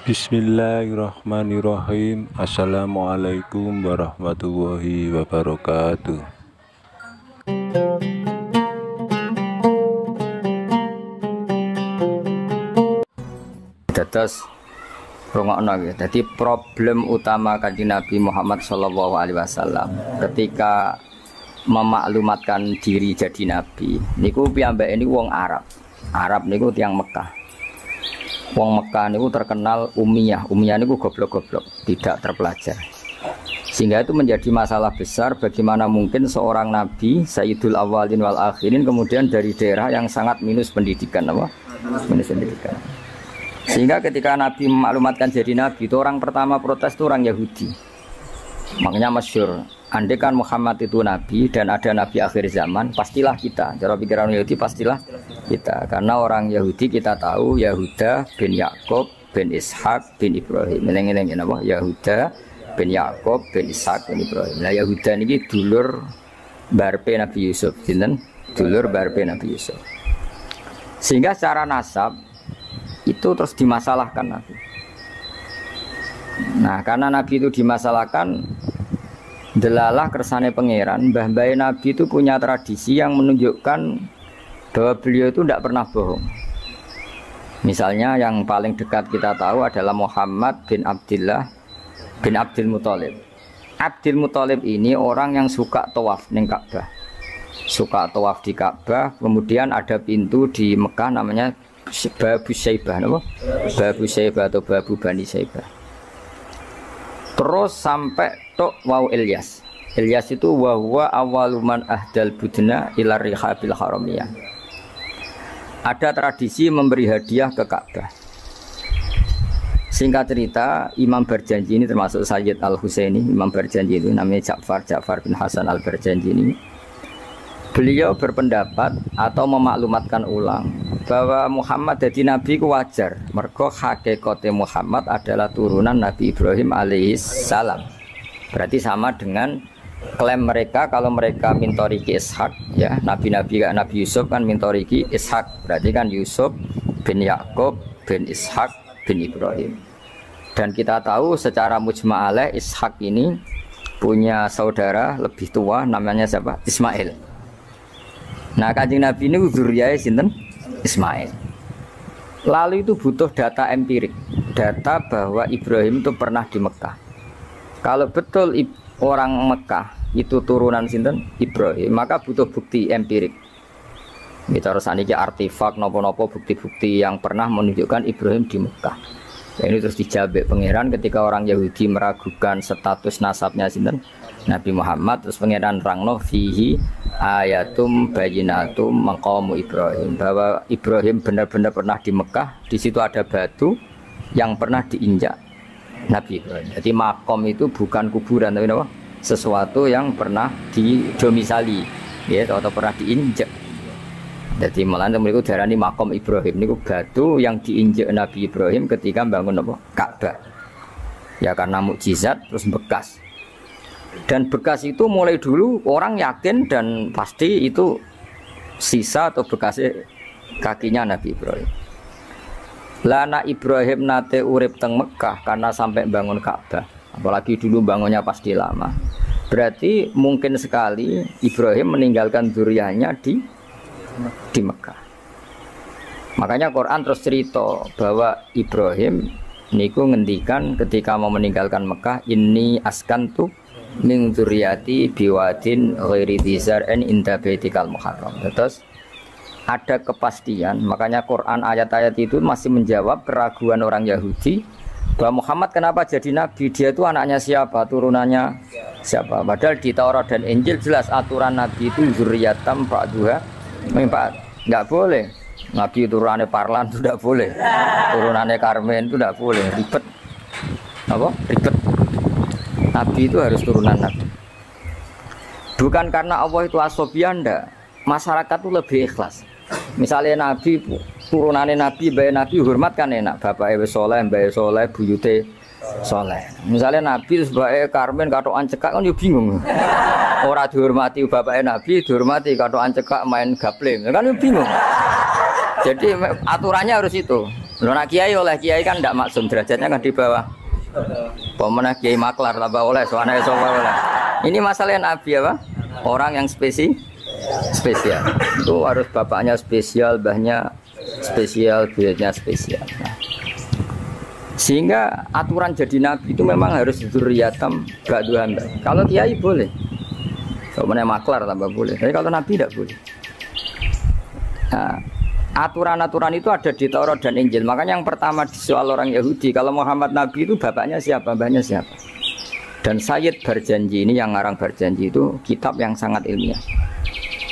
Bismillahirrahmanirrahim. Assalamualaikum warahmatullahi wabarakatuh. Terus rungokno nggih. Dadi problem utama Kanjeng Nabi Muhammad sallallahu alaihi wasallam ketika memaklumatkan diri jadi nabi niku piyambake niku wong Arab. Arab niku tiyang Mekah. Wong Mekah niku terkenal ummiyah. Ummiyah niku goblok-goblok, tidak terpelajar. Sehingga itu menjadi masalah besar bagaimana mungkin seorang nabi Sayyidul Awwalin wal Akhirin kemudian dari daerah yang sangat minus pendidikan apa? Minus pendidikan. Sehingga ketika Nabi memaklumatkan jadi Nabi itu orang pertama protes itu orang Yahudi. Makanya masyhur, andai kan Muhammad itu Nabi dan ada Nabi akhir zaman, pastilah kita. Cara pikiran Yahudi pastilah kita. Karena orang Yahudi kita tahu Yahuda bin Yakub bin Ishak bin Ibrahim. Eleng-eleng apa? Yahuda bin Yakub bin Ishak bin Ibrahim. Nah Yahuda ini dulur barpe Nabi Yusuf. Sinten? Dulur barpe Nabi Yusuf. Sehingga secara nasab itu terus dimasalahkan Nabi. Nah karena Nabi itu dimasalahkan, delalah kersane pangeran, mbah-mbah Nabi itu punya tradisi yang menunjukkan bahwa beliau itu tidak pernah bohong. Misalnya yang paling dekat kita tahu adalah Muhammad bin Abdullah bin Abdul Muthalib. Abdul Muthalib ini orang yang suka tawaf ning Ka'bah. Suka tawaf di Ka'bah, kemudian ada pintu di Mekah namanya Babu Syaibah, apa? Babu Syaibah atau Babu Bani Syaibah. Terus sampai tok wau Ilyas. Ilyas itu wahwa awaluman ahdal budna ila rihabil haramiyah. Ada tradisi memberi hadiah ke Ka'bah. Singkat cerita, Imam Barjanji ini termasuk Sayyid Al-Husaini. Imam Barjanji itu namanya Ja'far bin Hasan Al-Barjanji ini. Beliau berpendapat atau memaklumatkan ulang bahwa Muhammad jadi nabi ku wajar. Mergo hakikate Muhammad adalah turunan Nabi Ibrahim alaihissalam. Berarti sama dengan klaim mereka kalau mereka mintoriki Ishak, ya nabi-nabi kayak Nabi Yusuf kan mintoriki Ishak. Berarti kan Yusuf bin Yakub bin Ishak bin Ibrahim. Dan kita tahu secara mujma'alah Ishak ini punya saudara lebih tua namanya siapa? Ismail. Nah Kanjeng Nabi ini dzurriyyah sinten? Ismail. Lalu itu butuh data empirik, data bahwa Ibrahim itu pernah di Mekah. Kalau betul orang Mekah itu turunan sinten? Ibrahim, maka butuh bukti empirik. Kita harus aniki artefak nopo-nopo bukti-bukti yang pernah menunjukkan Ibrahim di Mekah. Ya, ini terus dijabek pangeran ketika orang Yahudi meragukan status nasabnya sinten? Nabi Muhammad, terus pangeran rangno fihi ayatum bayinatum maqamu Ibrahim, bahwa Ibrahim benar-benar pernah di Mekah. Di situ ada batu yang pernah diinjak Nabi Ibrahim. Jadi makom itu bukan kuburan tapi apa? Sesuatu yang pernah didomisali, ya, atau pernah diinjak. Jadi malah mereka darani makom Ibrahim niku batu yang diinjak Nabi Ibrahim ketika bangun apa? Ka'bah. Ya karena mukjizat terus bekas. Dan bekas itu mulai dulu orang yakin dan pasti itu sisa atau bekas kakinya Nabi Ibrahim. Lana Ibrahim nate urip teng Mekah karena sampai bangun Ka'bah. Apalagi dulu bangunnya pasti lama. Berarti mungkin sekali Ibrahim meninggalkan dzurriyyahnya di Mekah. Makanya Quran terus cerita bahwa Ibrahim niku ngendikan ketika mau meninggalkan Mekah, ini askantu min dzurriyyati biwadin ghairi dzar'in inda baitikal muharram. Terus ada kepastian, makanya Quran ayat-ayat itu masih menjawab keraguan orang Yahudi bahwa Muhammad kenapa jadi nabi, dia itu anaknya siapa, turunannya siapa. Padahal di Taurat dan Injil jelas aturan nabi itu dzurriyyatam ba'duha min ba'd. Enggak boleh nabi turunannya Parlan itu tidak boleh, turunannya Karmen itu tidak boleh, ribet. Apa? Ribet. Nabi itu harus turunan Nabi. Bukan karena Allah itu asobian, enggak. Masyarakat itu lebih ikhlas. Misalnya Nabi, turunannya Nabi, bayi Nabi hormat kan enak. Bapak wis soleh, bayi soleh, buyute soleh. Misalnya Nabi sebagai Karmen katokan cekak kan yo bingung. Ora dihormati bapaknya Nabi, dihormati katokan cekak main gaplem. Kan yo bingung. Jadi aturannya harus itu. Lo nak kiai oleh kiai kan tidak maksum, derajatnya kan di bawah. Pemenang kiai maklar tambah oleh, soalnya oleh. Ini masalah Nabi apa? Orang yang spesial. Itu harus bapaknya spesial, mbahnya spesial, biayanya spesial. Nah, sehingga aturan jadi Nabi itu memang harus dzurriyatam ba'duhan. Kalau kiai boleh. Pemenang maklar tambah boleh. Tapi kalau Nabi tidak boleh. Nah, aturan-aturan itu ada di Taurat dan Injil. Makanya yang pertama soal orang Yahudi, kalau Muhammad Nabi itu bapaknya siapa, mbahnya siapa. Dan Sayyid Barjanji ini yang ngarang Barjanji itu kitab yang sangat ilmiah.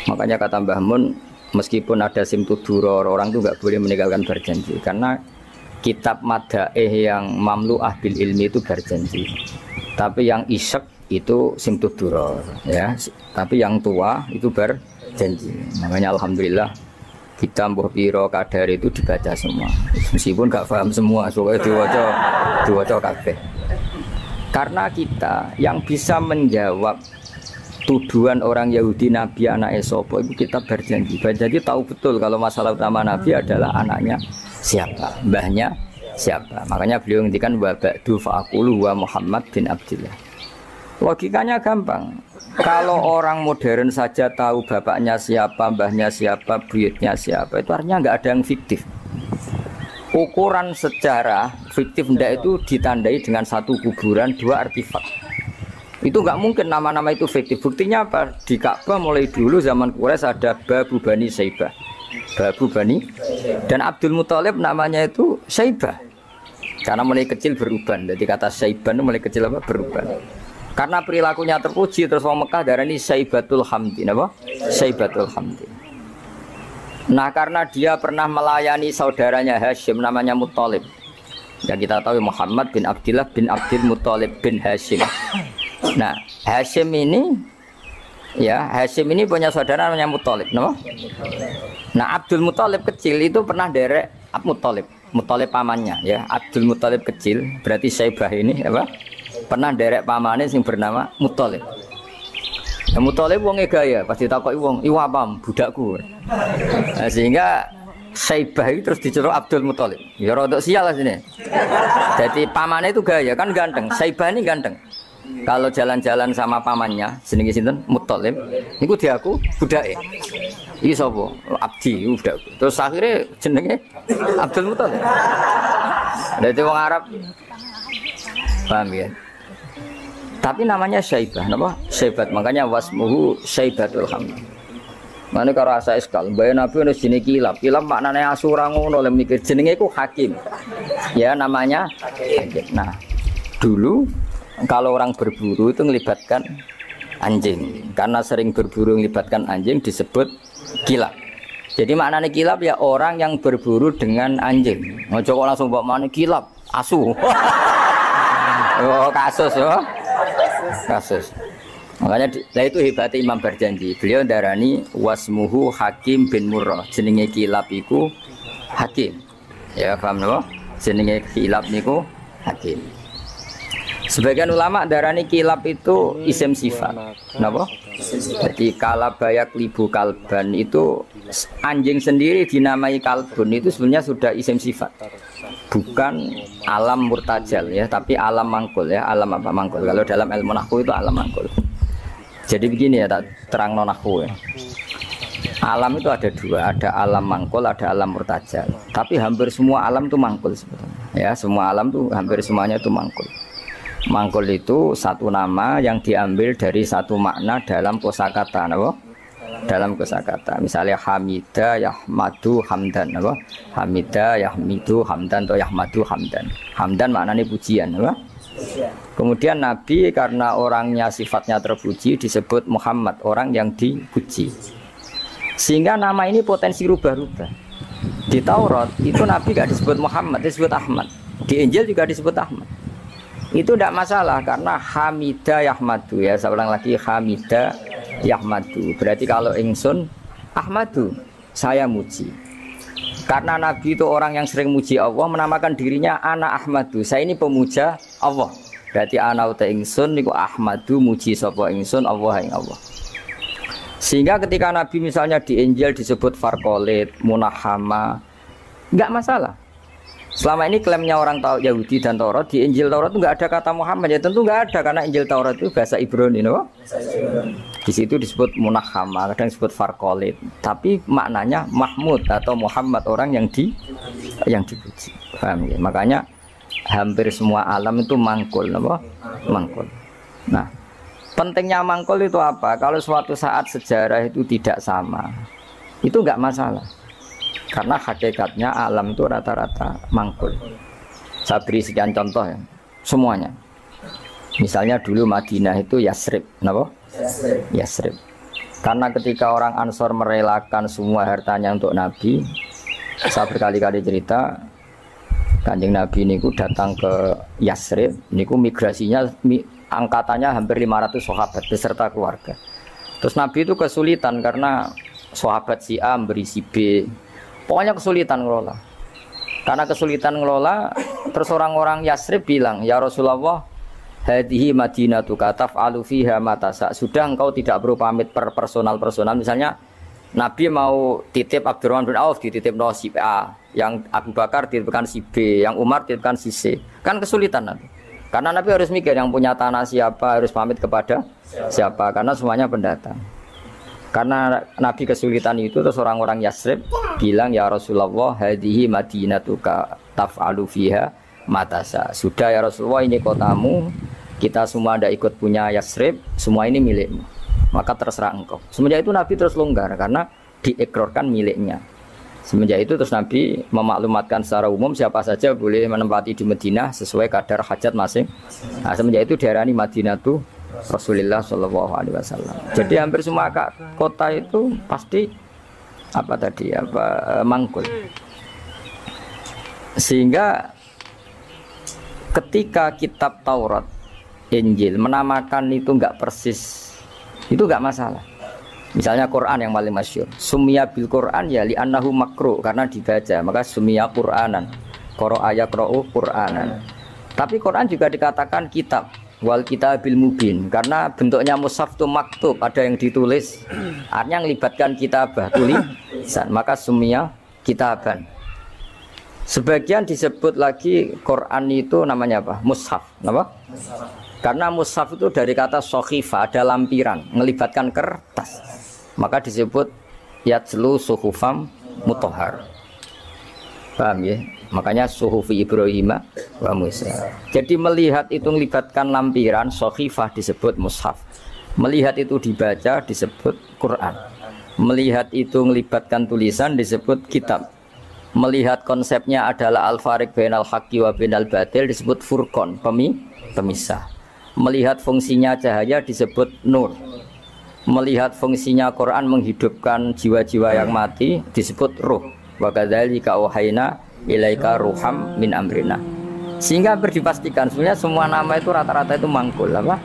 Makanya kata Mbah Mun, meskipun ada simtuduror, orang itu nggak boleh meninggalkan Barjanji. Karena kitab madaih yang mamlu'ah bil ilmi itu Barjanji. Tapi yang isek itu simtuduror, ya. Tapi yang tua itu Barjanji. Makanya alhamdulillah kita mbuh piro kadar itu dibaca semua, meskipun gak paham semua, soalnya diwaca kabeh. Karena kita yang bisa menjawab tuduhan orang Yahudi Nabi anak Esopo itu kita Barjanji. Barjanji tahu betul kalau masalah utama Nabi adalah anaknya siapa, mbahnya siapa. Makanya beliau ngendikan wa ba'du fa'aqulu wa Muhammad bin Abdillah. Logikanya gampang. Kalau orang modern saja tahu bapaknya siapa, mbahnya siapa, buyutnya siapa, itu artinya nggak ada yang fiktif. Ukuran sejarah fiktif ndak itu ditandai dengan satu kuburan, dua artefak. Itu nggak mungkin nama-nama itu fiktif. Buktinya apa? Di Ka'bah mulai dulu zaman Quraisy ada Babu Bani Saibah, Babu Bani, dan Abdul Muthalib namanya itu Saibah. Karena mulai kecil beruban. Jadi kata Saibah itu mulai kecil apa? Beruban. Karena perilakunya terpuji, terus orang Mekah darah ini Saibatul Hamdi, apa? Saibatul Hamdi. Nah, karena dia pernah melayani saudaranya Hashim namanya Muthalib. Ya kita tahu Muhammad bin Abdillah bin Abdul Muthalib bin Hashim. Nah, Hashim ini punya saudara namanya Muthalib, no? Nah, Abdul Muthalib kecil itu pernah derek Muthalib pamannya, ya. Abdul Muthalib kecil, berarti Saibah ini apa? Pernah derek pamane sing bernama Muthalib. Ya, Muthalib wonge gaya, pasti takoki wong, "Iwa pam, budakku." Nah, sehingga Saibah itu terus diceluk Abdul Muthalib. Ya rodok sial lah sini. Jadi pamannya itu gaya, kan ganteng. Saibah ini ganteng. Kalau jalan-jalan sama pamannya, jenenge sinten? Muthalib. Niku diaku budake. Iki sapa? Abdi, budakku. Terus akhirnya jenenge Abdul Muthalib. Dadi wong Arab paham ya? Tapi namanya Syaibah, napa? Syaibat, makanya wasmuhu Syaibatul Hamd. Mane karo asa eskal, mbaya Nabi ono jenenge Kilab. Kilab maknane asura ngono lek mikir jenenge iku Hakim. Ya namanya Hakim. Nah, dulu kalau orang berburu itu melibatkan anjing. Karena sering berburu melibatkan anjing disebut Kilab. Jadi maknane Kilab ya orang yang berburu dengan anjing. Ojo kok langsung mbok maknane Kilab, asu. Oh, kasus ya. Kasus. Makanya itu hebatnya Imam Barjanji. Beliau darani wasmuhu Hakim bin Murrah. Jenenge Kilab iku Hakim. Ya paham napa? Jenenge Kilab niku Hakim. Sebagian ulama darani Kilab itu isim sifat. Napa? Jadi kalabayak libu kalban itu anjing sendiri dinamai kalbun itu sebenarnya sudah isim sifat. Bukan alam murtajal ya, tapi alam mangkul ya. Alam apa mangkul? Kalau dalam ilmu nahwu itu alam mangkul. Jadi begini ya, tak terang nahwu ya. Alam itu ada dua, ada alam mangkul, ada alam murtajal. Tapi hampir semua alam itu mangkul sebetulnya. Ya, semua alam itu hampir semuanya itu mangkul. Mangkul itu satu nama yang diambil dari satu makna dalam kosakata, apa? Dalam kosakata. Misalnya Hamida, Yahmadu, Hamdan, apa? Hamida, Yahmidu, Hamdan atau Yahmadu, Hamdan. Hamdan maknanya pujian, apa? Kemudian Nabi karena orangnya sifatnya terpuji disebut Muhammad, orang yang dipuji. Sehingga nama ini potensi rubah-rubah. Di Taurat itu Nabi gak disebut Muhammad, disebut Ahmad. Di Injil juga disebut Ahmad. Itu tidak masalah karena Hamida Yahmadu ya. Saya ulang lagi Hamida Yahmadu. Berarti kalau ingsun Ahmadu, saya muji. Karena Nabi itu orang yang sering muji Allah, menamakan dirinya Ana Ahmadu. Saya ini pemuja Allah. Berarti ana uta ingsun niku Ahmadu muji sapa ingsun Allah ing Allah. Sehingga ketika Nabi misalnya di Injil disebut Farqalit, Munahama, enggak masalah. Selama ini klaimnya orang Yahudi dan Taurat, di Injil Taurat itu nggak ada kata Muhammad. Ya tentu nggak ada karena Injil Taurat itu bahasa Ibrani, no? Di situ disebut Munahama, kadang disebut Farqolid. Tapi maknanya Mahmud atau Muhammad, orang yang dipuji. Paham ya? Makanya hampir semua alam itu mangkul, no? Mangkul. Nah, pentingnya mangkul itu apa? Kalau suatu saat sejarah itu tidak sama, itu nggak masalah. Karena hakikatnya alam itu rata-rata mangkul. Saya beri sekian contoh ya, semuanya. Misalnya dulu Madinah itu Yasrib, kenapa? Yasrib. Karena ketika orang Ansor merelakan semua hartanya untuk Nabi, saya berkali-kali cerita, Kanjeng Nabi ini datang ke Yasrib, ini migrasinya angkatannya hampir 500 sahabat beserta keluarga. Terus Nabi itu kesulitan karena sahabat si A memberi si B. Pokoknya kesulitan ngelola. Karena kesulitan ngelola, terus orang-orang Yasrib bilang, "Ya Rasulullah, hadhihi madinatuka taf'alu fiha ma tasa." Sudah engkau tidak perlu pamit per personal. Misalnya Nabi mau titip Abdurrahman bin Auf dititip si A, yang Abu Bakar dititipkan si B, yang Umar dititipkan si C. Kan kesulitan nanti. Karena Nabi harus mikir yang punya tanah siapa, harus pamit kepada siapa, karena semuanya pendatang. Karena Nabi kesulitan itu, terus orang-orang Yasrib bilang, "Ya Rasulullah, hadhihi madinatuka taf'alu fiha matasa." Sudah ya Rasulullah, ini kotamu, kita semua ada ikut punya Yasrib, semua ini milikmu, maka terserah engkau. Semenjak itu Nabi terus longgar karena diikrarkan miliknya. Semenjak itu terus Nabi memaklumatkan secara umum siapa saja boleh menempati di Madinah sesuai kadar hajat masing. Nah, semenjak itu diarani Madinatu Rasulullah Shallallahu Alaihi Wasallam. Jadi hampir semua kota itu pasti mangkul. Sehingga ketika kitab Taurat, Injil menamakan itu enggak persis, itu enggak masalah. Misalnya Quran yang paling masyhur, sumia bil Quran ya li annahu makru, karena dibaca, maka sumia Quranan, qara'a yaqra'u Quranan. Tapi Quran juga dikatakan kitab, wal kitabil mubin, karena bentuknya mushaf itu maktub, ada yang ditulis, artinya melibatkan kitabah, tulisan, maka sumia kitaban. Sebagian disebut lagi Quran itu namanya apa? Mushaf, apa? Karena mushaf itu dari kata sokhifah, ada lampiran, melibatkan kertas, maka disebut yatslu suhufam mutahhar. Paham ya? Makanya suhufi Ibrahim wa Musa. Jadi melihat itu melibatkan lampiran, sokhifah disebut mushaf. Melihat itu dibaca disebut Quran. Melihat itu melibatkan tulisan disebut kitab. Melihat konsepnya adalah al-fariq bainal haqqi wa bainal batil disebut furqan, pemisah. Melihat fungsinya cahaya disebut nur. Melihat fungsinya Quran menghidupkan jiwa-jiwa yang mati disebut ruh. Wa kadzalika auhayna ilaika ruham min amrina. Sehingga berdipastikan sebenarnya semua nama itu rata-rata itu mangkul, apa?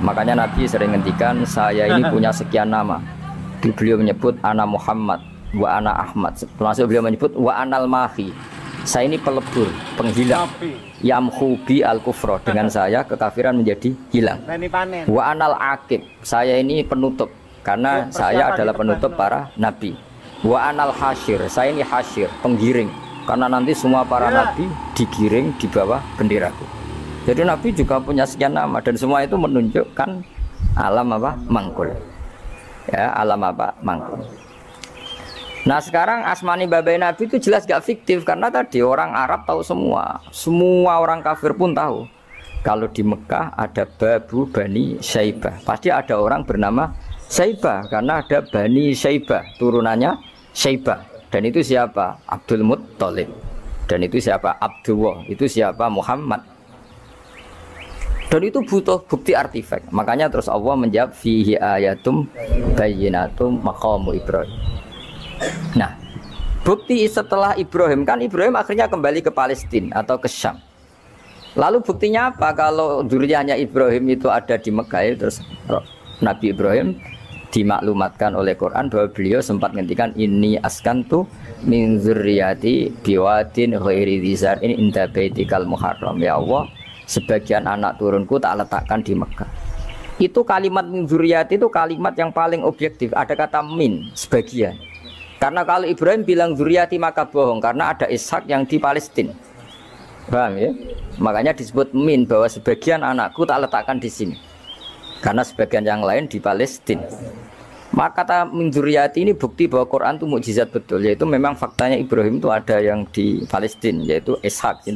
Makanya Nabi sering ngendikan, saya ini punya sekian nama. Beliau menyebut ana Muhammad wa ana Ahmad. Termasuk beliau menyebut wa anal mahi. Saya ini pelebur, penghilang. Yamhu bi al-kufra, dengan saya kekafiran menjadi hilang. Wa anal aqib, saya ini penutup, karena saya adalah penutup para nabi. Wa anal hasyir, saya ini hasyir, penggiring, karena nanti semua para nabi digiring di bawah benderaku. Jadi nabi juga punya sekian nama, dan semua itu menunjukkan alam apa? Mangkul. Ya, alam apa? Mangkul. Nah sekarang asmani babai nabi itu jelas gak fiktif, karena tadi orang Arab tahu semua orang kafir pun tahu. Kalau di Mekah ada Babu Bani Syaibah, pasti ada orang bernama Syaibah, karena ada Bani Syaibah, turunannya Syaibah. Dan itu siapa? Abdul Muttalib. Dan itu siapa? Abdullah. Itu siapa? Muhammad. Dan itu butuh bukti artefak. Makanya terus Allah menjawab fihi ayatum bayyinatum maqamu Ibrahim. Nah, bukti setelah Ibrahim, kan Ibrahim akhirnya kembali ke Palestina atau ke Syam. Lalu buktinya apa? Kalau dzurriyyahnya Ibrahim itu ada di Mekah, terus Nabi Ibrahim dimaklumatkan oleh Quran bahwa beliau sempat ngendikan ini askantu min dzurriyyati biwadin ghairi dzar ini inda baitikal muharram. Ya Allah, sebagian anak turunku tak letakkan di Mekah. Itu kalimat min dzurriyyati itu kalimat yang paling objektif. Ada kata min, sebagian. Karena kalau Ibrahim bilang zuriati maka bohong, karena ada Ishak yang di Palestina. Paham ya? Makanya disebut min, bahwa sebagian anakku tak letakkan di sini. Karena sebagian yang lain di Palestina. Maka kata min zuriati ini bukti bahwa Quran itu mukjizat betul, yaitu memang faktanya Ibrahim itu ada yang di Palestina, yaitu Ishak,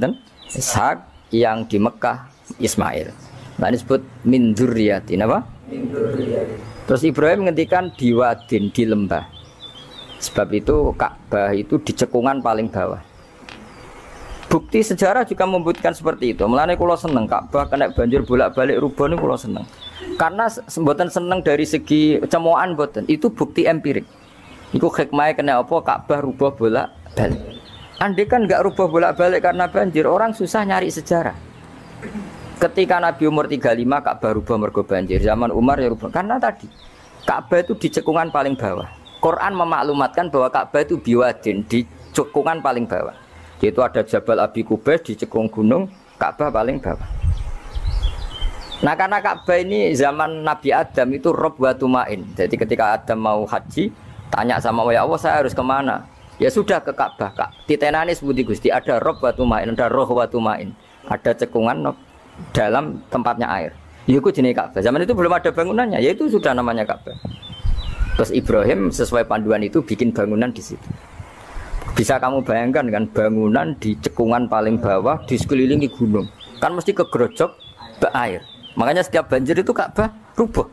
Ishak yang di Mekah Ismail. Nah ini disebut min zuriati, apa? Terus Ibrahim menghentikan di wadin, di lembah. Sebab itu Ka'bah itu di cekungan paling bawah. Bukti sejarah juga membuktikan seperti itu. Mulane kula seneng Ka'bah kena banjir bolak-balik rubuh niku kula seneng. Karena mboten seneng dari segi cemoan mboten. Itu bukti empirik. Iku hikmahnya kena apa Ka'bah rubuh bolak-balik. Andai kan enggak rubuh bolak-balik karena banjir, orang susah nyari sejarah. Ketika Nabi umur 35 Ka'bah rubuh mergo banjir. Zaman Umar ya rubuh karena tadi Ka'bah itu di cekungan paling bawah. Quran memaklumatkan bahwa Ka'bah itu biwadin, di cekungan paling bawah. Yaitu ada Jabal Abi Qubais di cekung gunung, Ka'bah paling bawah. Nah karena Ka'bah ini zaman Nabi Adam itu rob wa tumain. Jadi ketika Adam mau haji, tanya sama ya Allah saya harus kemana? Ya sudah ke Ka'bah. Titenane sebuti Gusti, ada rob wa tumain, ada roh wa tumain. Ada cekungan dalam tempatnya air. Itu jenis Ka'bah. Zaman itu belum ada bangunannya, yaitu sudah namanya Ka'bah. Terus Ibrahim sesuai panduan itu bikin bangunan di situ. Bisa kamu bayangkan kan bangunan di cekungan paling bawah di sekelilingi gunung. Kan mesti kegerojok ke air. Makanya setiap banjir itu Ka'bah rubuh.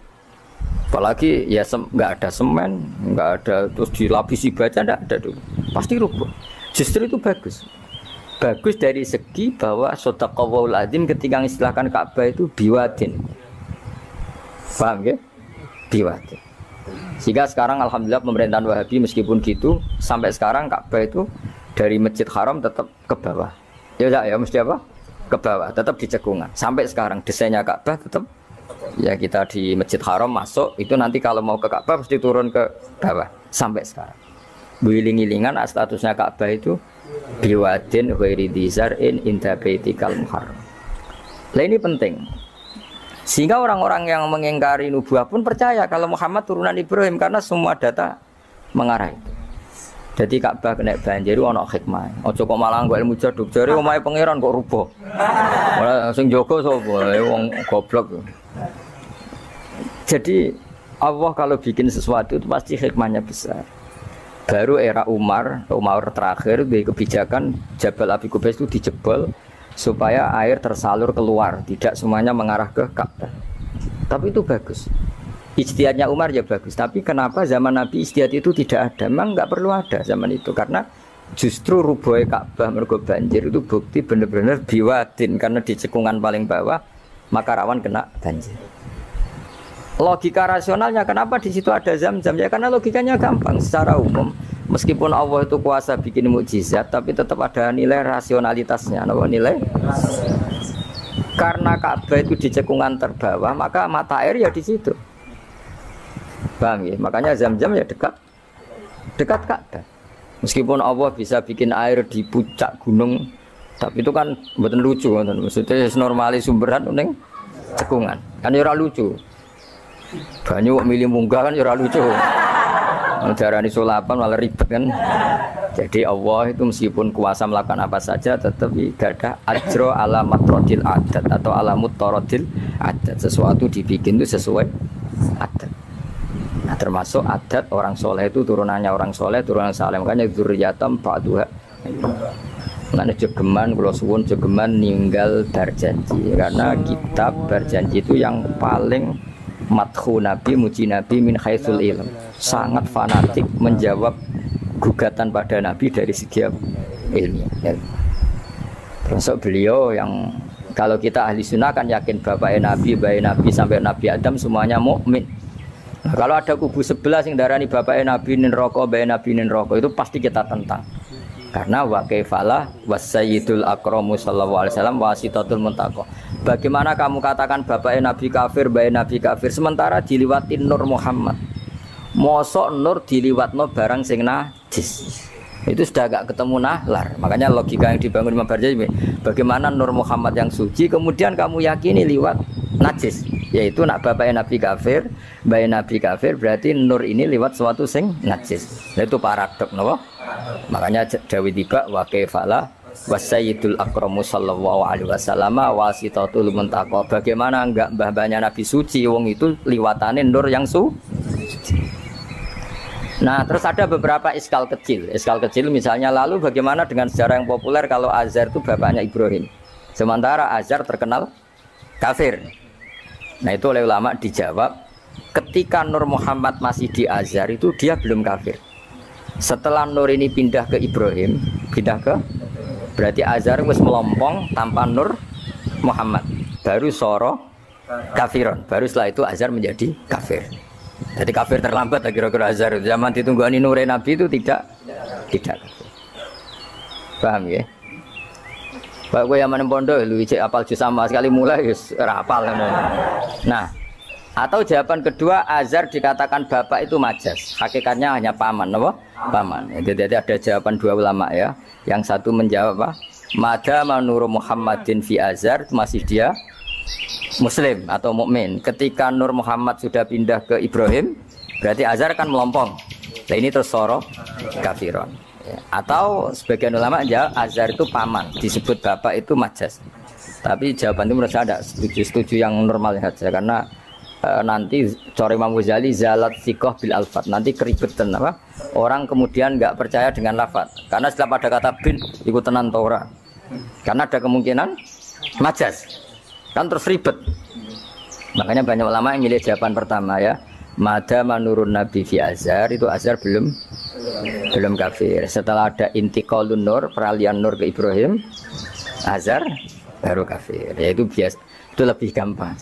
Apalagi ya nggak ada semen, nggak ada terus dilapisi baja, nggak ada dulu. Pasti rubuh. Justru itu bagus. Bagus dari segi bahwa shadaqallahul adzim ketika mengistilahkan Ka'bah itu biwadin. Paham ya? Biwadin. Sehingga sekarang alhamdulillah pemerintahan Wahabi meskipun gitu sampai sekarang Ka'bah itu dari Masjid Haram tetap ke bawah. Ya mesti apa? Ke bawah, tetap di cekungan. Sampai sekarang desainnya Ka'bah tetap ya kita di Masjid Haram masuk itu nanti kalau mau ke Ka'bah mesti turun ke bawah sampai sekarang. Wiling-wilingan statusnya Ka'bah itu biwadin ghairi dzar'in inda baitikal muharram. Lah ini penting. Sehingga orang-orang yang mengingkari nubuah pun percaya kalau Muhammad turunan Ibrahim karena semua data mengarah itu. Jadi Ka'bah kena banjir ana hikmah. Aja kok malah nggo ilmu jaduk jare omahe pangeran kok rubuh. Ora sing jaga sapa? Wong goblok. Jadi Allah kalau bikin sesuatu itu pasti hikmahnya besar. Baru era Umar terakhir di kebijakan Jabal Abi Qubais itu dijebol supaya air tersalur keluar, tidak semuanya mengarah ke Ka'bah. Tapi itu bagus. Ijtihadnya Umar ya bagus. Tapi kenapa zaman Nabi ijtihad itu tidak ada? Memang nggak perlu ada zaman itu. Karena justru rubuhnya Ka'bah mergo banjir itu bukti benar-benar biwadin. Karena di cekungan paling bawah maka rawan kena banjir. Logika rasionalnya kenapa di situ ada zam-zam? Ya karena logikanya gampang. Secara umum meskipun Allah itu kuasa bikin mukjizat, tapi tetap ada nilai rasionalitasnya. Apa nilai? Karena Ka'bah itu di cekungan terbawah, maka mata air ya di situ. Paham ya? Makanya zam-zam ya dekat Ka'bah. Meskipun Allah bisa bikin air di puncak gunung, tapi itu kan betul lucu, maksudnya normali sumberan ning cekungan. Kan ya ora lucu. Banyu milih munggah kan ya ora lucu. Darani sulapan malah ribet kan. Jadi Allah itu meskipun kuasa melakukan apa saja tetap ada ajro ala matrodil adat atau ala mutarodil adat. Sesuatu dibikin itu sesuai adat. Nah termasuk adat orang soleh itu turunannya orang soleh, turunan saleh. Makanya dzurriyatam ba'duha. Makanya jogeman, kalau suwun jogeman ninggal berjanji. Karena kitab berjanji itu yang paling madhu Nabi, muji Nabi min haitsul ilm. Sangat fanatik menjawab gugatan pada Nabi dari segi ilmiah. Ya. Termasuk beliau yang kalau kita ahli sunnah kan yakin bapaknya Nabi, bayi Nabi sampai Nabi Adam semuanya mukmin. Nah, kalau ada kubu sebelah yang darani bapaknya Nabi nin roko, bayi Nabi nin roko itu pasti kita tentang. Karena wa kaifalah wasayyidul akramu sallallahu alaihi wasallam wasitatul muntaqah. Bagaimana kamu katakan bapaknya Nabi kafir, bayi Nabi kafir sementara diliwatin Nur Muhammad. Mosok nur diliwatno barang sing najis. Itu sudah agak ketemu nahlar. Makanya logika yang dibangun Imam Barjani, bagaimana Nur Muhammad yang suci kemudian kamu yakini liwat najis. Yaitu nak bapaknya Nabi kafir, mbaknya Nabi kafir, berarti nur ini lewat suatu sing najis. Nah, itu paradok, napa? Makanya Dawi tiba wa kaifala wasayyidul akramu sallallahu alaihi wasallam wasitatul muntaqo. Bagaimana enggak mbah-mbahnya Nabi suci, wong itu liwatane nur yang suci. Nah, terus ada beberapa iskal kecil. Iskal kecil misalnya, lalu bagaimana dengan sejarah yang populer kalau Azhar itu bapaknya Ibrahim, sementara Azhar terkenal kafir. Nah, itu oleh ulama dijawab, ketika Nur Muhammad masih di Azhar itu dia belum kafir. Setelah Nur ini pindah ke Ibrahim, berarti Azhar wis melompong tanpa Nur Muhammad, baru soro kafiron, baru setelah itu Azhar menjadi kafir. Jadi kafir terlambat kira-kira Azhar. Zaman ditunggani Nur Nabi itu tidak kafir. Paham ya? Pak gue yang mana pondok lu cek apal juz sama sekali mulai rapal. Nah, atau jawaban kedua, Azhar dikatakan bapak itu majas, hakikatnya hanya paman, apa? Paman. Jadi ada jawaban dua ulama ya. Yang satu menjawab apa? Madama Nur Muhammadin fi Azhar, masih dia Muslim atau mukmin. Ketika Nur Muhammad sudah pindah ke Ibrahim, berarti Azhar kan melompong. Nah, ini terus soro kafiron. Atau sebagian ulama jawab Azhar itu paman, disebut bapak itu majas. Tapi jawaban itu menurut saya tidak setuju yang normal saja, karena nanti cari Imam Ghazali zalat sikoh bil alfat, nanti keribetan apa? Orang kemudian nggak percaya dengan lafaz, karena setelah pada kata bin ikut tenan Torah, karena ada kemungkinan majas, kan terus ribet. Makanya banyak ulama yang milih jawaban pertama ya. Madama nurun Nabi fi Azhar, itu Azhar belum kafir. Setelah ada intiqalun nur, peralihan nur ke Ibrahim, Azhar baru kafir. Ya itu biasa, itu lebih gampang.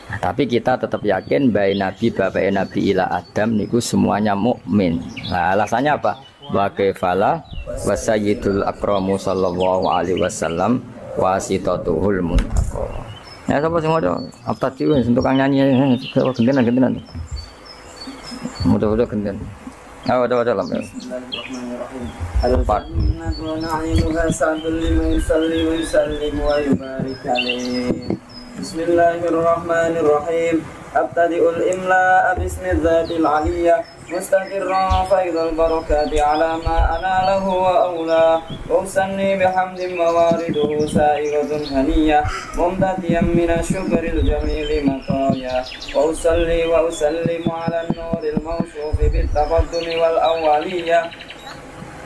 Nah, tapi kita tetap yakin bayi Nabi, bapak Nabi ila Adam niku semuanya mukmin. Nah, alasannya apa? Wa kaifala wasayyidul akramu sallallahu alaihi wasallam wasitatuhul muntaqo. Ya sapa sing maca aptati wis tukang nyanyi gentenan. Mudah-mudahan genten. Ayo coba lambe. Al-Fat. Bismillahirrahmanirrahim. Abtadi'ul imla bismi dzatil aliyah mustaqirran faidul barakati ala ma analuhu wa awla usanni bihamdin mawariduhu sa'iratun haniyah mumtadiyan minasyukril jamili mataya wa usallimu ala nuril mawshufi bittaqaddumi wal awwaliyah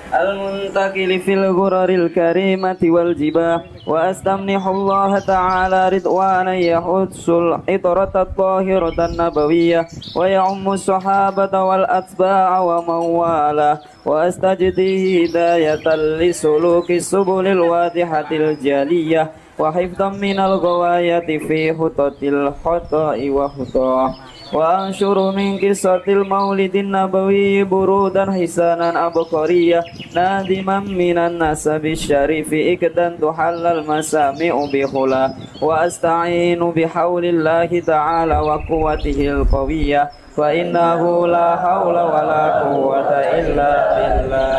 المنتقل في الغرر الكريمة والجباه وأستمنح الله تعالى رضوانا يحث العطرة الطاهرة النبوية ويعم الصحابة والأتباع ومن والاه وأستجدي هداية لسلوك السبل الواضحة الجلية وحفظا من الغواية في خطط الخطأ وخطاه وأنشر من قصة المولد النبوي برودا حسانا عبقرية نادما من النسب الشريف إكدا تحل المسامع بخلا وأستعين بحول الله تعالى وقوته القوية فإنه لا حول ولا قوة إلا بالله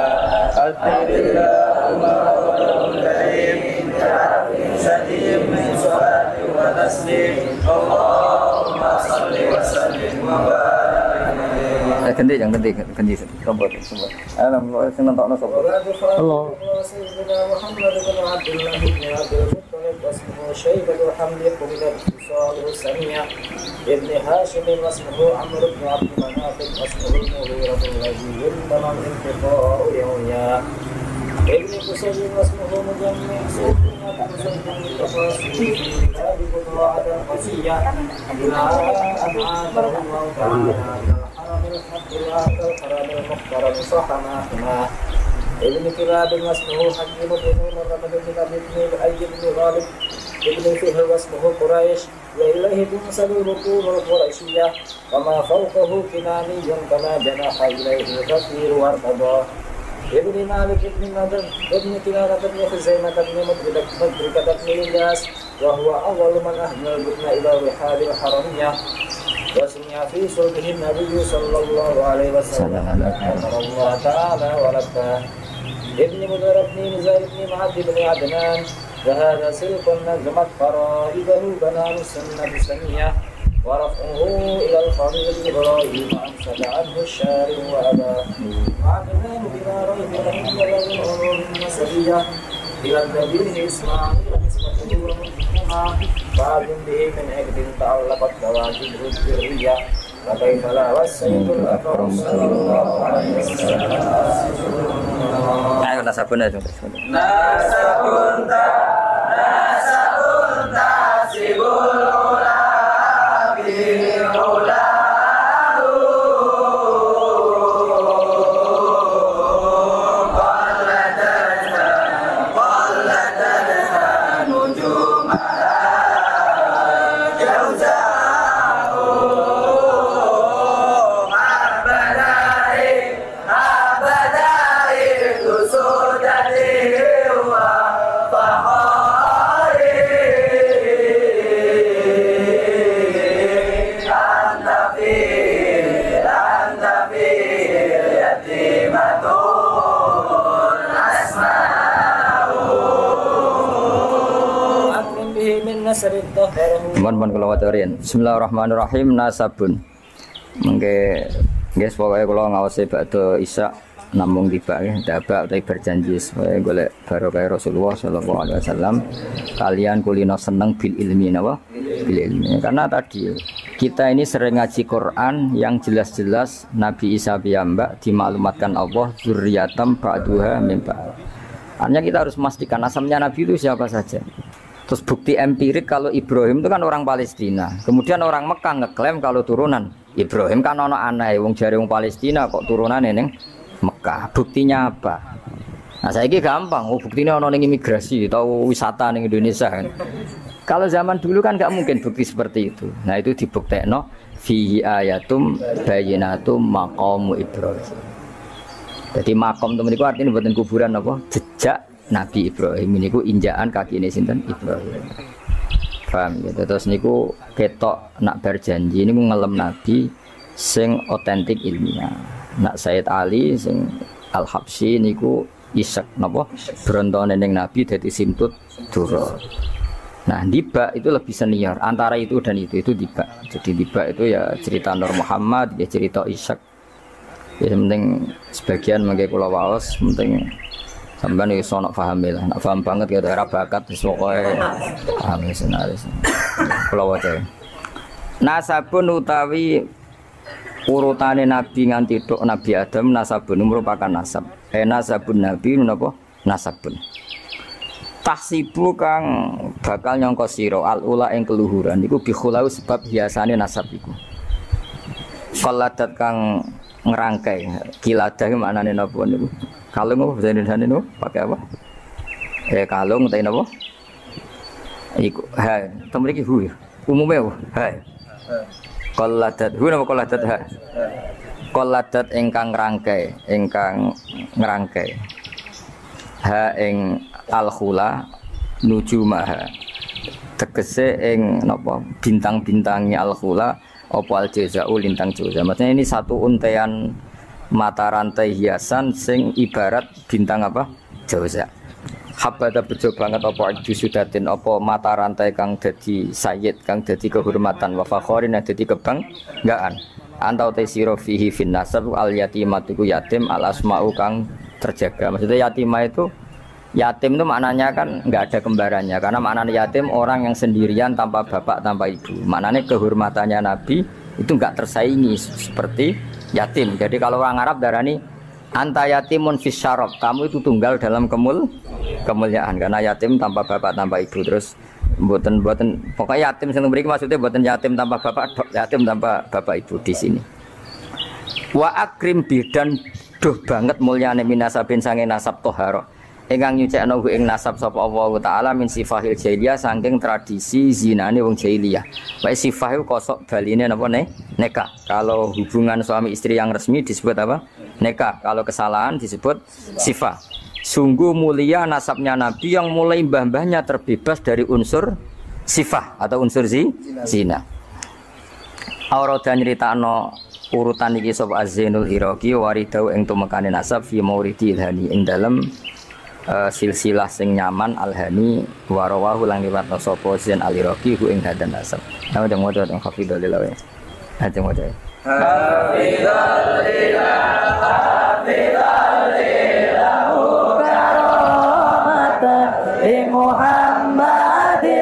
أذكر الله الكريم سليم من صلاة وتسليم اللهم صل وسلم وبارك ganti sobat. Alhamdulillah senang tak nasi. Allah. سيدنا محمد بن عبد الله بن عبد المطلب واسمه شيبة وحمد قبل اتصال سميع ابن هاشم واسمه عمرو بن عبد مناف واسمه المغيرة الذي يلتمع انتقاء يوميا ابن قصي واسمه مجمع سيدنا قصي التفاصيل هذه بضاعة قصية إلى أن عاده الله تعالى الحرم الحق الحرم المحترم صح ما حماه ابن كلاب واسمه حكيم بن مرة بن ابن أي بن غالب ابن فهر واسمه قريش وإليه تنسب الركوب القريشية وما فوقه كناني كما جناح إليه كثير وارتضاه ابن مالك ابن نضر ابن كلابة بن خزيمة بن مدركة بن إلياس وهو أول من أهدى البطن إلى رحال الحرمية وسمع في صلبه النبي صلى الله عليه وسلم أمر الله تعالى ولباه ابن مدر بن نزار بن معد بن عدنان فهذا سلك نظمت فرائده بنان السنة سنية ورفعه إلى الفضيل إبراهيم أمسك عنه الشارع وأباه وعدناه بلا ريب عند العلوم النسبية إلى النبي إسماعيل نسبته ومنهما فعلم به من عقد تعلقت كواكب الذرية وكيف لا والسيد الأكرم صلى الله عليه وسلم. Ayo nasabun itu. Nasabun tasibul ula bil ula Mohon kula wacarin. Bismillahirrahmanirrahim. Nasabun. Mengke nggih pokoke kula ngawasi bakda Isya namung tiba nggih dabak utawi berjanji supaya golek barokah Rasulullah sallallahu alaihi wasallam kalian kulino seneng bil ilmi napa? Bil ilmi. Karena tadi kita ini sering ngaji Quran yang jelas-jelas Nabi Isa piyambak dimaklumatkan Allah zurriyatam ba'duha min ba'd. Artinya kita harus memastikan asalnya Nabi itu siapa saja. Terus bukti empirik kalau Ibrahim itu kan orang Palestina. Kemudian orang Mekah ngeklaim kalau turunan Ibrahim kan ono aneh wong jare wong Palestina kok turunane ning Mekah. Buktinya apa? Nah, saiki gampang. Oh, buktinya ono ning imigrasi atau wisata ning Indonesia kan. Kalau zaman dulu kan enggak mungkin bukti seperti itu. Nah, itu dibuktekno fihi ayatum bayyinatum maqamu Ibrahim. Jadi makom temen iku artinya mboten kuburan apa? Jejak Nabi Ibrahim niku injakan kaki ini sinten Ibrahim. Paham gitu. Terus niku ketok nak berjanji niku ngelem Nabi sing otentik ilmiah. Nak Sayyid Ali sing Al-Habsyi niku isek napa brontone ning Nabi dadi simtut dura. Nah, Diba itu lebih senior antara itu dan itu Diba. Jadi Diba itu ya cerita Nur Muhammad, ya cerita Ishak. Ya penting sebagian mengke kula waos penting sampeyan iso nak paham lah, nak paham banget ya ora bakat wis pokoke paham senaris. Kula waca. Nasabun utawi urutane nabi nganti tok Nabi Adam nasabun merupakan nasab. Nasabun nabi menapa? Nasabun. Tahsibu kang bakal nyangka sira al-ula ing keluhuran iku bikhulau sebab hiasane nasab iku. Qaladat kang ngerangkai kiladah maknane napa niku? Kalung apa bahasa Indonesia niku pakai apa? Kalung utawi napa? Iku ha, temriki hu. Umume apa? Ha. Qaladat hu napa qaladat ha? Qaladat ingkang ngerangkai. Ha ing al-khula nujumaha. Tegese ing napa bintang-bintangnya al-khula apa al-jazau lintang jaza. Maksudnya ini satu untaian mata rantai hiasan sing ibarat bintang apa? Jauza. Habada bejo banget apa jusudatin apa mata rantai kang dadi sayyid kang dadi kehormatan wa fakhorin dadi kebanggaan. Antau tesiro fihi fin nasab al yatimatu yatim al asma'u kang terjaga. Maksudnya yatimah itu yatim itu maknanya kan enggak ada kembarannya karena maknanya yatim orang yang sendirian tanpa bapak tanpa ibu. Maknanya kehormatannya Nabi itu enggak tersaingi seperti yatim. Jadi kalau orang Arab darani anta yatimun fis syarab, kamu itu tunggal dalam kemuliaan karena yatim tanpa bapak tanpa ibu. Terus mboten pokoknya yatim sing mriki maksudnya mboten yatim tanpa bapak, yatim tanpa bapak ibu di sini. Wa akrim bidan duh banget mulyane minasabin sange nasab toharo. Ingkang nyucekno ing nasab sapa Allah taala min sifahil jahiliyah saking tradisi zinane wong jahiliyah. Wae sifah iku kosok baline napa nikah. Kalau hubungan suami istri yang resmi disebut apa? Nikah. Kalau kesalahan disebut sifah. Sungguh mulia nasabnya Nabi yang mulai mbah-mbahnya terbebas dari unsur sifah atau unsur zina. Aurada nyritakno urutan iki sapa Az-Zainul Iraqi waridau ing tumekane nasab fi mauridi ilhani ing dalem silsilah sing nyaman alhani warawahu lang liwatno sapa Zain al-Iraqi hu ing hadan nasab. Nah jangan wae teng hafidhul ilahi. Nah jangan wae. Hafidhul ilahu karamatan li Muhammadin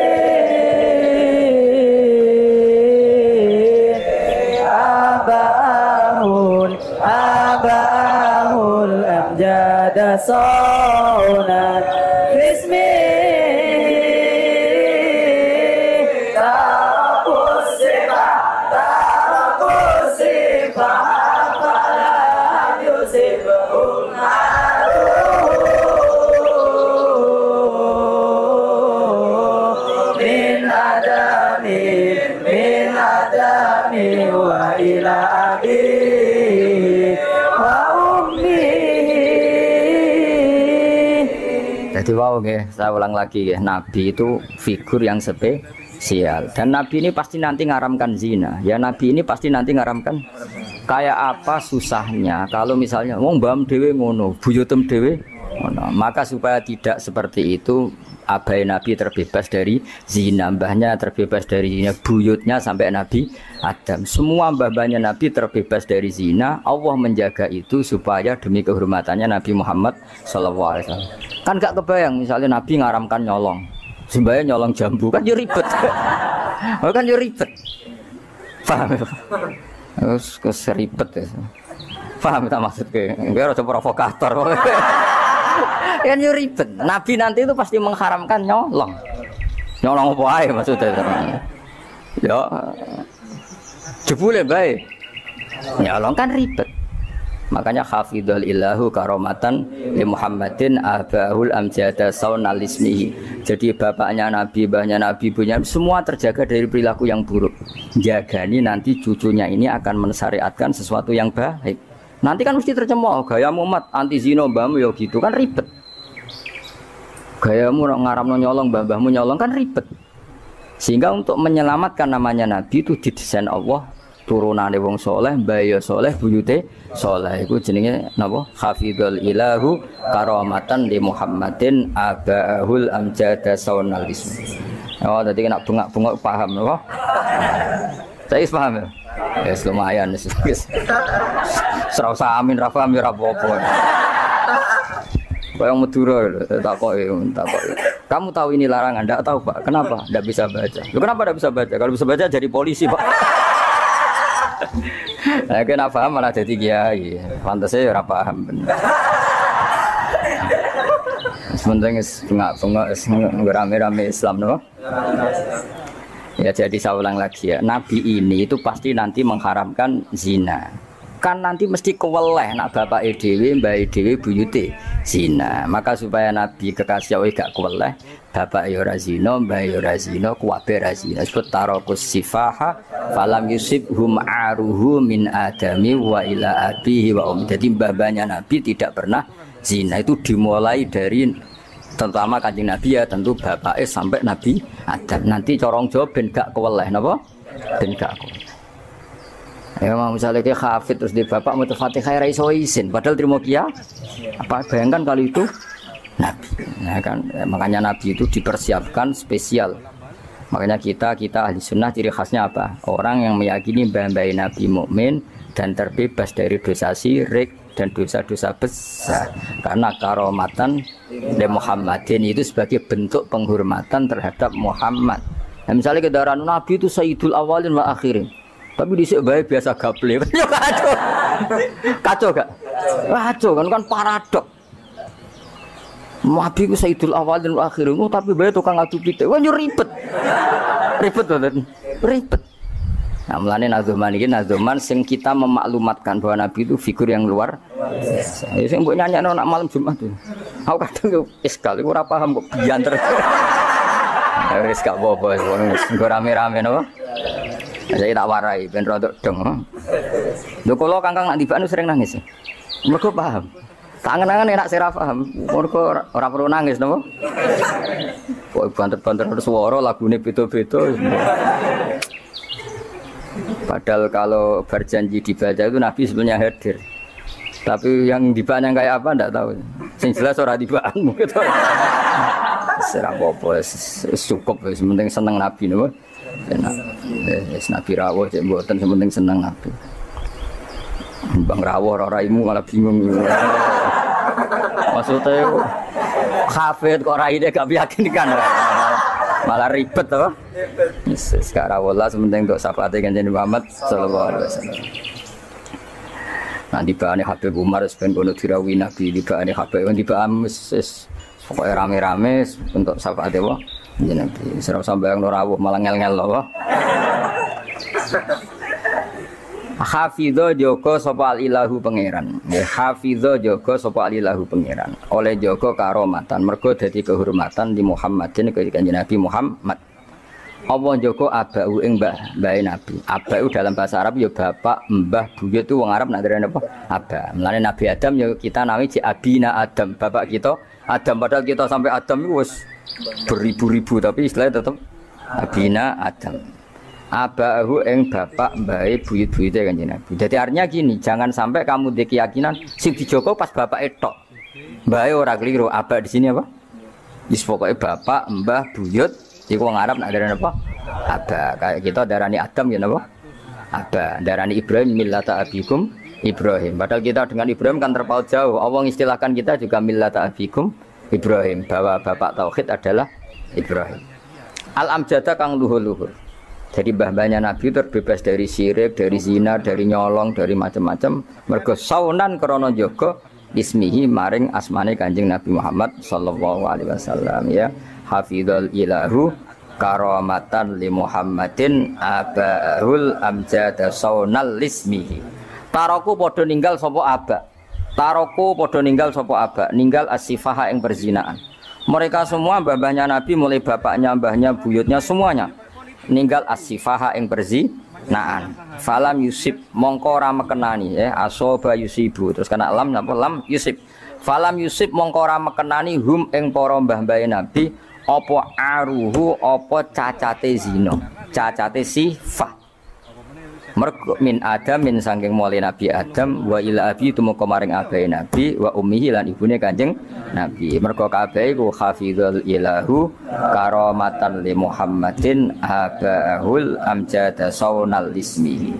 abahul amjada saunan bismi wa ila abi wa ummi. Jadi wow nggih, saya ulang lagi ya, Nabi itu figur yang spesial dan Nabi ini pasti nanti ngaramkan zina. Ya Nabi ini pasti nanti ngaramkan. Kayak apa susahnya kalau misalnya wong mbam dhewe ngono, buyutem dhewe ngono. Maka supaya tidak seperti itu, abai Nabi terbebas dari zina, mbahnya terbebas dari zina, buyutnya sampai Nabi Adam. Semua mbah-mbahnya Nabi terbebas dari zina. Allah menjaga itu supaya demi kehormatannya Nabi Muhammad SAW. Kan gak kebayang misalnya Nabi ngaramkan nyolong, sembahyang nyolong jambu, kan yo ribet. Kan yo ribet. Paham ya? Terus ribet ya. Paham tak maksudnya? Enggak ada provokator. Kan yo ribet. Nabi nanti itu pasti mengharamkan nyolong. Nyolong apa ae maksudnya. Ya. Jebule bae. Nyolong kan ribet. Makanya hafidhul ilahu karamatan li Muhammadin abahul amjada saunal ismihi. Jadi bapaknya Nabi, mbahnya Nabi, ibunya semua terjaga dari perilaku yang buruk. Jagani nanti cucunya ini akan mensyariatkan sesuatu yang baik. Nanti kan mesti tercemooh gaya Muhammad anti zina mbahmu ya gitu kan ribet. Gayamu ngaramno nyolong mbah-mbahmu nyolong kan ribet. Sehingga untuk menyelamatkan namanya Nabi itu didesain Allah turunane wong soleh, mbaya soleh, buyute soleh. Iku jenenge napa? Hafidhul ilahu karamatan li Muhammadin abahul amjada saunal ismi. Oh, tadi kena bengak-bengok paham napa? Saya paham ya? Ya lumayan wis. Serasa amin ra paham ya ra apa-apa. Bayang Madura takoki. Kamu tahu ini larangan? Enggak tahu, Pak. Kenapa? Enggak bisa baca. Loh, kenapa enggak bisa baca? Kalau bisa baca jadi polisi, Pak. Nah, kena paham malah jadi kiai. Pantasnya ora paham bener. Sementing bengak-bengok rame-rame Islam no? Ya jadi saya ulang lagi ya. Nabi ini itu pasti nanti mengharamkan zina. Kan nanti mesti keweleh nak bapak dhewe, mbak dhewe, buyute zina. Maka supaya Nabi kekasih Allah gak keweleh, bapak ya ora zina, mbak ya ora zina, kuwabe ora zina. Sebut tarakus sifaha falam yusibhum aruhu min adami wa ila abihi wa Jadi mbah-mbahnya Nabi tidak pernah zina. Itu dimulai dari terutama Kanjeng Nabi ya tentu bapaknya sampai Nabi Adam. Nanti corong jawab ben gak keweleh napa? Ben gak keweleh. Ya mau misalnya kayak hafid terus di bapak mau Fatihah ra iso izin padahal terima kia. Apa bayangkan kali itu Nabi. Nah kan makanya Nabi itu dipersiapkan spesial. Makanya kita ahli sunnah ciri khasnya apa? Orang yang meyakini mbah-mbah Nabi mukmin dan terbebas dari dosa syirik dan dosa-dosa besar. Karena karomatan li Muhammadin itu sebagai bentuk penghormatan terhadap Muhammad. Nah, misalnya kendaraan Nabi itu sayyidul awalin wa akhirin. Tapi dhisik bae biasa gaple. Yo kacau. Kacau gak? Kacau kan paradok. Nabi ku sayyidul awalin wa akhirin, tapi bae tukang adu pitik. Wah yo ribet. Ribet to, ribet. Nah, mulane nazuman iki nazuman sing kita memaklumatkan bahwa Nabi itu figur yang luar biasa. Ya sing mbok nyanyakno nak malam Jumat tuh. Aku kadang yo iskal iku ora paham kok bianter. Wis gak apa-apa wis rame-rame no. Saya tak warai ben rodok dong. Lho kula Kangkang nak tibane sering nangis. Mergo paham. Tangan-tangan enak saya paham. Mergo ora perlu nangis napa? Kok banter-banter suara lagune beda-beda. Padahal kalau berjanji dibaca itu Nabi sebenarnya hadir. Tapi yang dibaan yang kayak apa ndak tahu. Sing jelas ora dibaan gitu. Serah apa cukup wis penting seneng Nabi napa. Wis Nabi rawuh cek mboten penting seneng Nabi. Bang rawuh ora raimu malah bingung. Maksudnya hafid kok raine gak meyakinkan. Malah ribet to. Sekarang wala sementing untuk syafaat Kanjeng Muhammad sallallahu alaihi wasallam. Nanti bahane Habib Umar ben kono dirawi Nabi, dibahane Habib dibaham wis pokoke rame-rame untuk syafaat wa Nabi. Ora sampe yang rawuh malah ngel-ngel lho. Hafidho jaga sapa ilahu pangeran. Nggih, hafidho jaga sapa ilahu pangeran. Oleh jaga karomatan, mergo dadi kehormatan di Muhammadin ke Kanjeng Nabi Muhammad. Apa jaga abau ing mbahe Nabi. Abau dalam bahasa Arab ya bapak, mbah, buyut itu wong Arab nak derene apa? Aba. Mulane Nabi Adam ya kita nami ji abina Adam, bapak kita Adam, padahal kita sampai Adam itu wis beribu-ribu tapi istilahnya tetap abina Adam. Abahu ing bapak mbahe buyut-buyute Kanjeng Nabi. Jadi artinya gini, jangan sampai kamu di keyakinan sing dijogo pas bapak etok. Mbahe ora keliru, aba di sini apa? Wis pokoke bapak, mbah, buyut iku wong Arab nak darani apa? Aba. Kayak kita darani Adam ya napa? Aba. Darani Ibrahim millata abikum Ibrahim. Padahal kita dengan Ibrahim kan terpaut jauh. Allah istilahkan kita juga millata abikum Ibrahim, bahwa bapak tauhid adalah Ibrahim. Al-amjada kang luhur-luhur. Jadi mbah-mbahnya Nabi terbebas dari syirik, dari zina, dari nyolong, dari macam-macam. Mergo saunan krana jaga ismihi maring asmane Kanjeng Nabi Muhammad sallallahu alaihi wasallam ya. Hafizul ilahu karamatan li Muhammadin abahul amjada saunal lismihi. Taroku padha ninggal sapa aba. Taroku padha ninggal sapa aba, ninggal as-sifaha ing perzinaan. Mereka semua mbah-mbahnya Nabi mulai bapaknya, mbahnya, buyutnya semuanya ninggal as-sifaha ing perzinaan. Falam yusib mongko ora mekenani ya asoba yusibu. Terus kena lam napa lam yusib. Falam yusib mongko ora mekenani hum ing para mbah-mbahe Nabi apa aruhu apa cacate zina, cacate sifah. Mergo min Adam min saking mulai Nabi Adam wa ila abi tumeka maring abahe Nabi wa ummihi lan ibune Kanjeng Nabi. Mergo kabeh iku hafizul ilahu karamatan li Muhammadin abahul amjada saunal ismihi.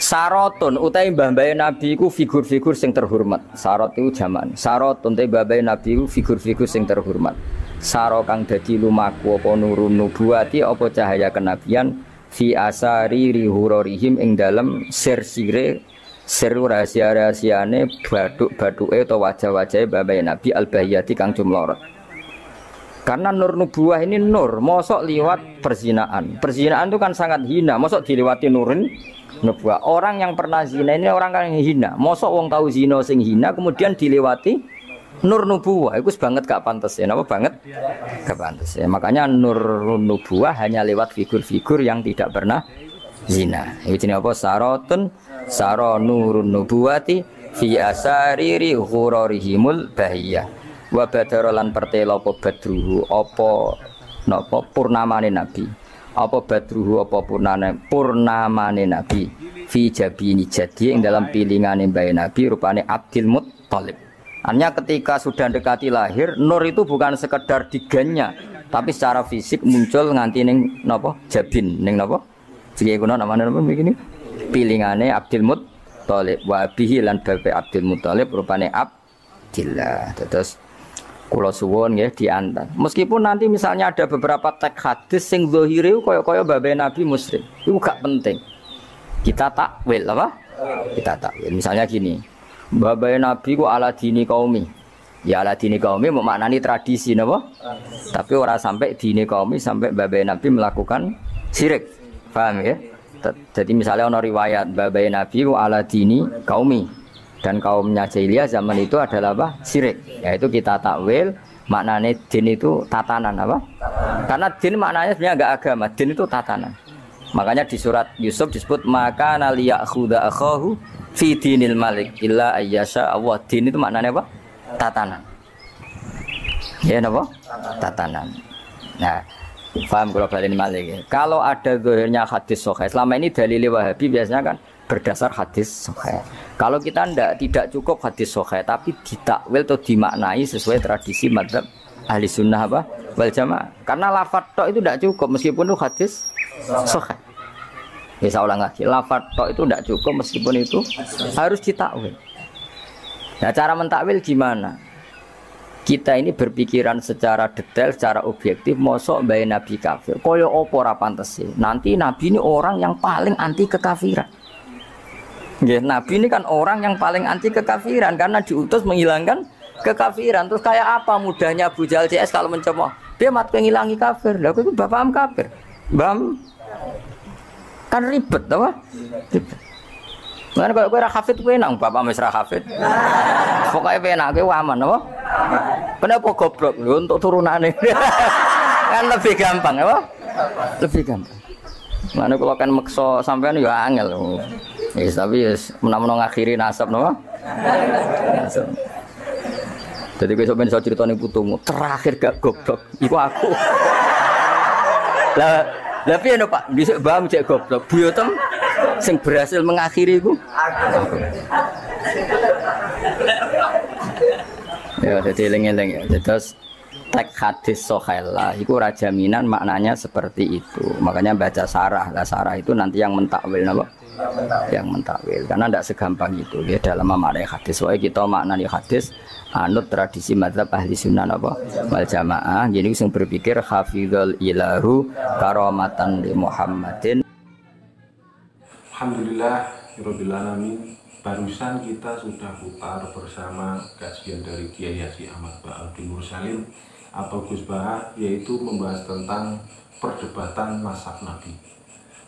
Sarotun utawi mbah-mbahe Nabi iku figur-figur sing terhormat. Sarot iku jaman. Sarotun utawi mbah-mbahe Nabi iku figur-figur sing terhormat. Saro kang dadi lumaku apa nurun nubuwati apa cahaya kenabian fi asari rihurorihim ing dalem sir-sire sir rahasia-rahasiane baduk-baduke atau wajah-wajahe mbah-mbahe Nabi al-bahiyati kang jumlorot. Karena nur nubuwah ini nur, mosok liwat perzinaan. Perzinaan itu kan sangat hina, mosok dilewati nurin nubuwah. Orang yang pernah zina ini orang yang hina. Mosok wong tahu zina sing hina kemudian dilewati nur nubuwah. Itu banget gak pantas ya. Napa banget? Gak pantas ya. Makanya nur nubuwah hanya lewat figur-figur yang tidak pernah zina. Iki jenenge apa? Sarotun saro nurun nubuwati fi asariri ghurarihimul bahiyah. Wa badarolan pertela apa badruhu apa napa purnamane Nabi. Apa badruhu apa purnamane Nabi fi jabini jadi ing dalam pilingane mbah Nabi rupane Abdul Muttalib. Artinya ketika sudah dekati lahir nur itu bukan sekedar digannya tapi secara fisik muncul nganti ning napa jabin ning napa iki kuna namane napa begini pilingane Abdul Muttalib wa bihi lan babe Abdul Muttalib rupane Abdillah. Terus kula suwun nggih diantar. Meskipun nanti misalnya ada beberapa teks hadis sing zahire kaya-kaya babe Nabi musyrik. Itu gak penting. Kita takwil apa? Kita takwil. Misalnya gini. Babe Nabi ku ala dini qaumi. Ya ala dini qaumi maknani tradisi napa? Tapi ora sampai dini qaumi sampai babe Nabi melakukan syirik. Paham ya? Jadi misalnya ana riwayat babe Nabi ku ala dini qaumi. Dan kaumnya jahiliyah zaman itu adalah apa? Syirik. Yaitu kita takwil maknanya din itu tatanan apa? Karena din maknanya sebenarnya enggak agama, din itu tatanan. Makanya di surat Yusuf disebut maka naliyakhudha akhahu fi dinil malik illa ayyasha Allah. Din itu maknanya apa? Tatanan. Ya napa? Tatanan. Nah, paham kalau balik malik ya. Kalau ada zahirnya hadis sahih, selama ini dalil Wahabi biasanya kan berdasar hadis sahih. Kalau kita tidak cukup hadis sahih tapi ditakwil atau dimaknai sesuai tradisi madzhab ahli sunnah apa wal jamaah. Karena lafadz tok itu tidak cukup meskipun itu hadis sahih. Bisa ulang lagi, lafadz tok itu tidak cukup meskipun itu harus ditakwil. Nah, cara mentakwil gimana? Kita ini berpikiran secara detail, secara objektif, mosok bae nabi kafir. Kaya apa ora pantes sih? Nanti nabi ini orang yang paling anti kekafiran. Nggih, nabi ini kan orang yang paling anti kekafiran karena diutus menghilangkan kekafiran. Terus kayak apa mudahnya Abu Jahal CS kalau mencemooh? Dia mat menghilangi kafir. Lah itu bapak kafir. Bam kan ribet apa? Ribet. Mana kalau kowe ra hafid kowe nang bapak wis ra hafid. Pokoke penak kowe aman apa? Kenapa goblok? Lho untuk turunane. Kan lebih gampang apa? Lebih gampang. Mana kalau kan maksa sampean ya angel. Wis tapi wis menawa ngakhiri nasab napa? Jadi kowe sampeyan iso critane putumu, terakhir gak goblok iku aku. Lah piye no Pak? Dhisik mbah cek goblok. Buyotem sing berhasil mengakhiri iku aku. Ya dadi eling-eling ya. Terus teks hadis sahih lah iku ora jaminan maknanya seperti itu. Makanya baca sarah. Lah sarah itu nanti yang mentakwil napa? Yang mentakwil. Karena ndak segampang itu ya dalam memaknai hadis. Wae kita maknani hadis anut tradisi mazhab ahli sunnah apa wal jamaah. Jadi sing berpikir hafizul ilahu karamatan li Muhammadin. Alhamdulillah rabbil alamin. Barusan kita sudah putar bersama kajian dari Kiai Haji Ahmad Ba'abdul Mursalin atau Gus Baha, yaitu membahas tentang perdebatan nasab Nabi.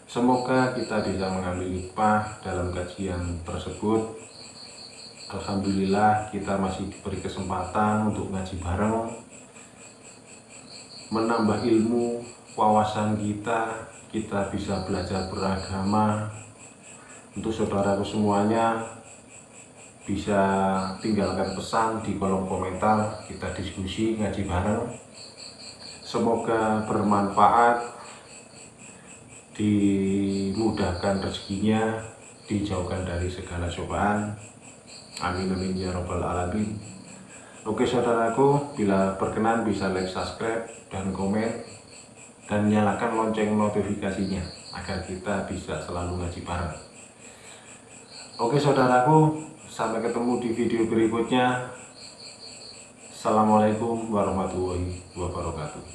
Semoga kita bisa mengambil hikmah dalam kajian tersebut. Alhamdulillah kita masih diberi kesempatan untuk ngaji bareng, menambah ilmu, wawasan kita bisa belajar beragama. Untuk saudaraku semuanya bisa tinggalkan pesan di kolom komentar, kita diskusi ngaji bareng. Semoga bermanfaat, dimudahkan rezekinya, dijauhkan dari segala cobaan. Amin amin ya rabbal alamin. Oke saudaraku, bila berkenan bisa like, subscribe, dan komen, dan nyalakan lonceng notifikasinya agar kita bisa selalu ngaji bareng. Oke saudaraku, sampai ketemu di video berikutnya. Assalamualaikum warahmatullahi wabarakatuh.